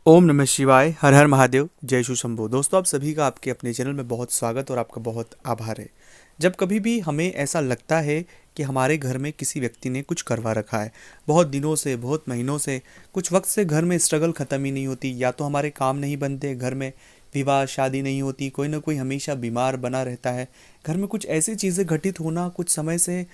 ओम नमः शिवाय। हर हर महादेव। जय शिव शंभो। दोस्तों, आप सभी का आपके अपने चैनल में बहुत स्वागत और आपका बहुत आभार है। जब कभी भी हमें ऐसा लगता है कि हमारे घर में किसी व्यक्ति ने कुछ करवा रखा है, बहुत दिनों से, बहुत महीनों से, कुछ वक्त से घर में स्ट्रगल ख़त्म ही नहीं होती, या तो हमारे काम नहीं बनते, घर में विवाह शादी नहीं होती, कोई ना कोई हमेशा बीमार बना रहता है, घर में कुछ ऐसी चीज़ें घटित होना कुछ समय से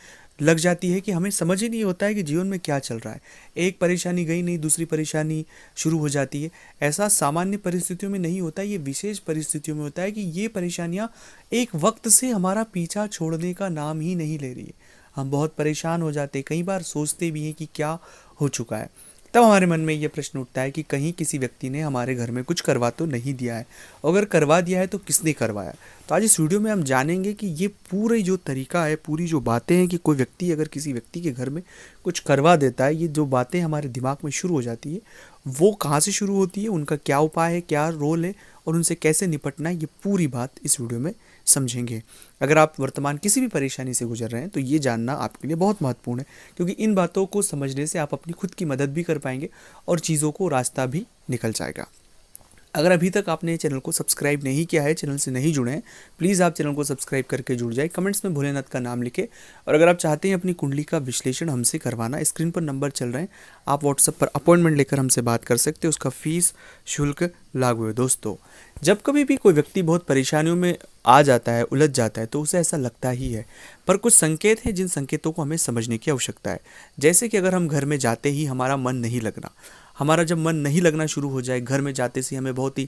लग जाती है कि हमें समझ ही नहीं होता है कि जीवन में क्या चल रहा है। एक परेशानी गई नहीं, दूसरी परेशानी शुरू हो जाती है। ऐसा सामान्य परिस्थितियों में नहीं होता है, ये विशेष परिस्थितियों में होता है कि ये परेशानियाँ एक वक्त से हमारा पीछा छोड़ने का नाम ही नहीं ले रही है। हम बहुत परेशान हो जाते हैं, कई बार सोचते भी हैं कि क्या हो चुका है। तब हमारे मन में ये प्रश्न उठता है कि कहीं किसी व्यक्ति ने हमारे घर में कुछ करवा तो नहीं दिया है, अगर करवा दिया है तो किसने करवाया। तो आज इस वीडियो में हम जानेंगे कि ये पूरी जो तरीका है, पूरी जो बातें हैं कि कोई व्यक्ति अगर किसी व्यक्ति के घर में कुछ करवा देता है, ये जो बातें हमारे दिमाग में शुरू हो जाती है वो कहाँ से शुरू होती है, उनका क्या उपाय है, क्या रोल है और उनसे कैसे निपटना है, ये पूरी बात इस वीडियो में समझेंगे। अगर आप वर्तमान किसी भी परेशानी से गुजर रहे हैं तो ये जानना आपके लिए बहुत महत्वपूर्ण है, क्योंकि इन बातों को समझने से आप अपनी खुद की मदद भी कर पाएंगे और चीज़ों को रास्ता भी निकल जाएगा। अगर अभी तक आपने चैनल को सब्सक्राइब नहीं किया है, चैनल से नहीं जुड़े हैं, प्लीज़ आप चैनल को सब्सक्राइब करके जुड़ जाए, कमेंट्स में भोलेनाथ का नाम लिखें। और अगर आप चाहते हैं अपनी कुंडली का विश्लेषण हमसे करवाना, स्क्रीन पर नंबर चल रहे हैं, आप व्हाट्सएप पर अपॉइंटमेंट लेकर हमसे बात कर सकते हैं, उसका फीस शुल्क लागू है। दोस्तों, जब कभी भी कोई व्यक्ति बहुत परेशानियों में आ जाता है, उलझ जाता है, तो उसे ऐसा लगता ही है, पर कुछ संकेत हैं जिन संकेतों को हमें समझने की आवश्यकता है। जैसे कि अगर हम घर में जाते ही हमारा मन नहीं लगना, हमारा जब मन नहीं लगना शुरू हो जाए, घर में जाते से हमें बहुत ही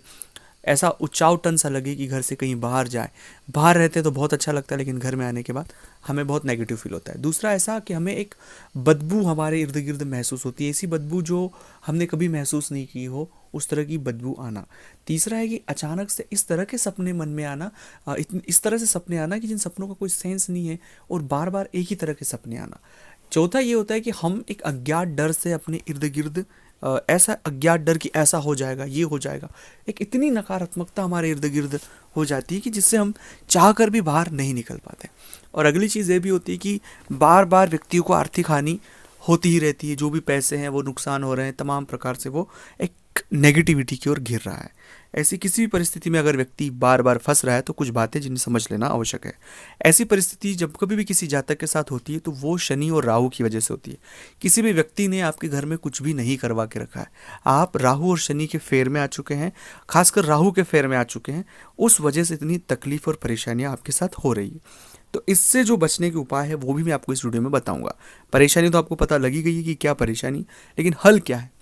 ऐसा उचावटन सा लगे कि घर से कहीं बाहर जाए, बाहर रहते तो बहुत अच्छा लगता है लेकिन घर में आने के बाद हमें बहुत नेगेटिव फील होता है। दूसरा ऐसा कि हमें एक बदबू हमारे इर्द गिर्द महसूस होती है, ऐसी बदबू जो हमने कभी महसूस नहीं की हो, उस तरह की बदबू आना। तीसरा है कि अचानक से इस तरह के सपने मन में आना, इस तरह से सपने आना कि जिन सपनों का कोई सेंस नहीं है और बार बार एक ही तरह के सपने आना। चौथा ये होता है कि हम एक अज्ञात डर से अपने इर्द गिर्द ऐसा अज्ञात डर कि ऐसा हो जाएगा, ये हो जाएगा, एक इतनी नकारात्मकता हमारे इर्द गिर्द हो जाती है कि जिससे हम चाह कर भी बाहर नहीं निकल पाते। और अगली चीज़ ये भी होती है कि बार बार व्यक्तियों को आर्थिक हानि होती ही रहती है, जो भी पैसे हैं वो नुकसान हो रहे हैं, तमाम प्रकार से वो एक नेगेटिविटी की ओर घिर रहा है। ऐसी किसी भी परिस्थिति में अगर व्यक्ति बार बार फंस रहा है तो कुछ बातें जिन्हें समझ लेना आवश्यक है। ऐसी परिस्थिति जब कभी भी किसी जातक के साथ होती है तो वो शनि और राहु की वजह से होती है। किसी भी व्यक्ति ने आपके घर में कुछ भी नहीं करवा के रखा है, आप राहु और शनि के फेर में आ चुके हैं, खासकर राहु के फेर में आ चुके हैं, उस वजह से इतनी तकलीफ और परेशानियां आपके साथ हो रही है। तो इससे जो बचने के उपाय है वो भी मैं आपको इस वीडियो में बताऊंगा। परेशानी तो आपको पता लगी गई है कि क्या परेशानी, लेकिन हल क्या है।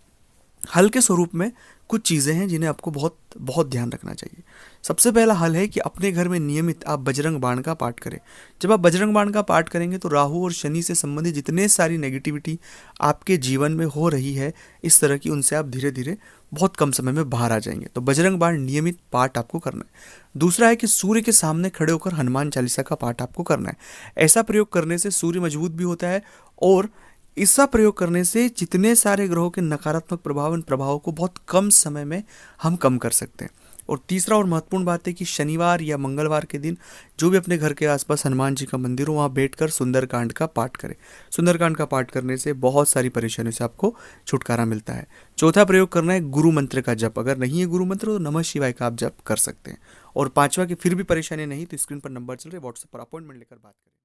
हल के स्वरूप में कुछ चीज़ें हैं जिन्हें आपको बहुत बहुत ध्यान रखना चाहिए। सबसे पहला हल है कि अपने घर में नियमित आप बजरंग बाण का पाठ करें। जब आप बजरंग बाण का पाठ करेंगे तो राहु और शनि से संबंधित जितने सारी नेगेटिविटी आपके जीवन में हो रही है इस तरह की, उनसे आप धीरे धीरे बहुत कम समय में बाहर आ जाएंगे। तो बजरंग बाण नियमित पाठ आपको करना है। दूसरा है कि सूर्य के सामने खड़े होकर हनुमान चालीसा का पाठ आपको करना है। ऐसा प्रयोग करने से सूर्य मजबूत भी होता है और इसका प्रयोग करने से जितने सारे ग्रहों के नकारात्मक प्रभाव, इन प्रभावों को बहुत कम समय में हम कम कर सकते हैं। और तीसरा और महत्वपूर्ण बात है कि शनिवार या मंगलवार के दिन जो भी अपने घर के आसपास हनुमान जी का मंदिर हो, वहाँ बैठकर सुंदरकांड का पाठ करें। सुंदरकांड का पाठ करने से बहुत सारी परेशानियों से आपको छुटकारा मिलता है। चौथा प्रयोग करना है गुरु मंत्र का जप। अगर नहीं है गुरु मंत्र तो नमः शिवाय का आप जप कर सकते हैं। और पांचवा की फिर भी परेशानी नहीं तो स्क्रीन पर नंबर चल रहे, व्हाट्सएप पर अपॉइंटमेंट लेकर बात करें।